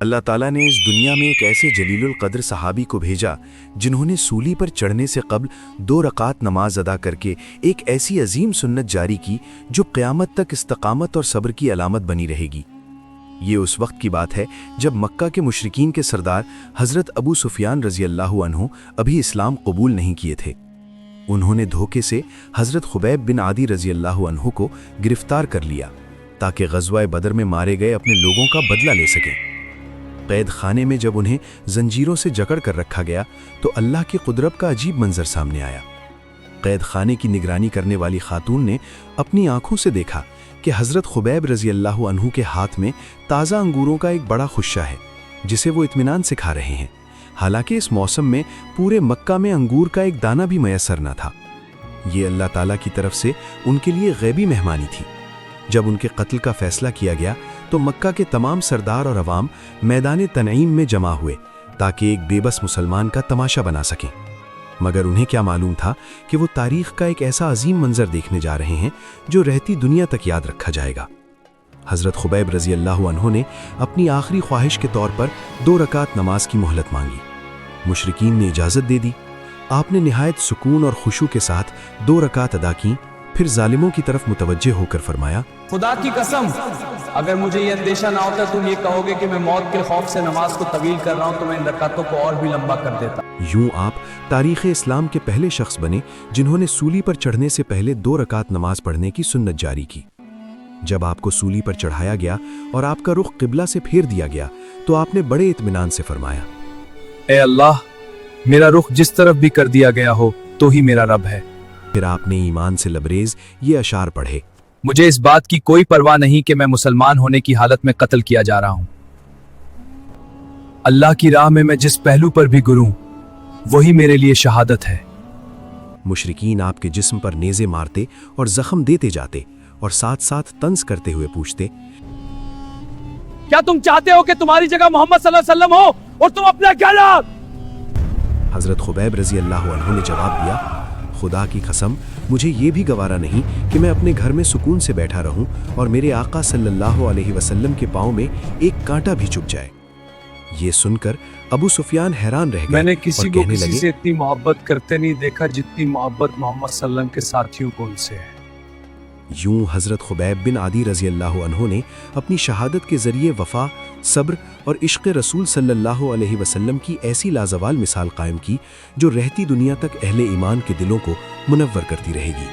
اللہ ताला ने इस दुनिया में एक ऐसे जलीलुल कद्र सहाबी को भेजा जिन्होंने सूली पर चढ़ने से कब्ल 2 रकात नमाज अदा करके एक ऐसी अजीम सुन्नत जारी की जो क़यामत तक इस्तकामत और सब्र की अलामत बनी रहेगी। ये उस वक्त की बात है जब मक्का के मुशरिकीन के सरदार हज़रत अबू सुफियान रज़ी अल्लाहु अन्हु अभी इस्लाम कबूल नहीं किए थे। उन्होंने धोखे से हज़रत खुबैब बिन आदी रज़ी अल्लाहु अन्हु को गिरफ्तार कर लिया ताकि ग़ज़वा बदर में मारे गए अपने लोगों का बदला ले सकें। कैद खाने में जब उन्हें जंजीरों से जकड़ कर रखा गया तो अल्लाह की कुदरत का अजीब मंजर सामने आया। कैद खाने की निगरानी करने वाली खातून ने अपनी आंखों से देखा कि हज़रत खुबैब रज़ी अल्लाहु अन्हु के हाथ में ताज़ा अंगूरों का एक बड़ा खुश्शा है जिसे वो इत्मीनान से खा रहे हैं। हालांकि इस मौसम में पूरे मक्का में अंगूर का एक दाना भी मयसर न था। ये अल्लाह ताला की तरफ से उनके लिए गैबी मेहमानी थी। जब उनके कत्ल का फैसला किया गया तो मक्का के तमाम सरदार और अवाम मैदान तनईम में जमा हुए ताकि एक बेबस मुसलमान का तमाशा बना सकें। मगर उन्हें क्या मालूम था कि वो तारीख का एक ऐसा अजीम मंजर देखने जा रहे हैं जो रहती दुनिया तक याद रखा जाएगा। हज़रत खुबैब रज़ी अल्लाहु अन्हु ने अपनी आखिरी ख्वाहिश के तौर पर 2 रकात नमाज की मोहलत मांगी। मुशरिकीन ने इजाज़त दे दी। आपने निहायत सुकून और खुशू के साथ 2 रकात अदा की, फिर जालिमों की तरफ मुतवज्जे होकर फरमाया, खुदा की कसम, अगर मुझे ये अंदेशा ना होता तुम ये कहोगे कि मैं मौत के खौफ से नमाज को तवील कर रहा हूँ तो मैं इन रकातों को और भी लंबा कर देता। यूं आप तारीख़ इस्लाम के पहले शख्स बने जिन्होंने सूली पर चढ़ने से पहले 2 रकात नमाज पढ़ने की सुन्नत जारी की। जब आपको सूली पर चढ़ाया गया और आपका रुख किबला से फेर दिया गया तो आपने बड़े इत्मीनान से फरमाया, ए अल्लाह, मेरा रुख जिस तरफ भी कर दिया गया हो तो ही मेरा रब है। फिर आपने ईमान से लबरेज ये अशार पढ़े, मुझे इस बात की कोई परवाह नहीं कि मैं मुसलमान होने की हालत में कत्ल किया जा रहा हूं। अल्लाह की राह में मैं जिस पहलू पर भी गिरूं वही मेरे लिए शहादत है। मुशरिकीन आपके जिस्म पर नेज़े मारते और जख्म देते जाते और साथ साथ तंज करते हुए पूछते, क्या तुम चाहते हो कि तुम्हारी जगह मोहम्मद सल्लल्लाहु अलैहि वसल्लम हो और तुम अपने घर आओ? हज़रत खुबैब रज़ी अल्लाहु अन्हु ने जवाब दिया, खुदा की कसम, मुझे ये भी गवारा नहीं कि मैं अपने घर में सुकून से बैठा रहूं और मेरे आका सल्लल्लाहु अलैहि वसल्लम के पांव में एक कांटा भी चुभ जाए। ये सुनकर अबू सुफियान हैरान रह गए। मैंने किसी को किसी लगे, से इतनी मोहब्बत करते नहीं देखा जितनी मोहब्बत मोहम्मद सल्लल्लाहु अलैहि वसल्लम के साथियों को उनसे है। यूं हज़रत खुबैब बिन आदी रज़ी अल्लाहु अन्हु ने अपनी शहादत के ज़रिए वफ़ा, सब्र और इश्क़ रसूल सल्लल्लाहु अलैहि वसल्लम की ऐसी लाजवाल मिसाल कायम की जो रहती दुनिया तक अहले ईमान के दिलों को मुनव्वर करती रहेगी।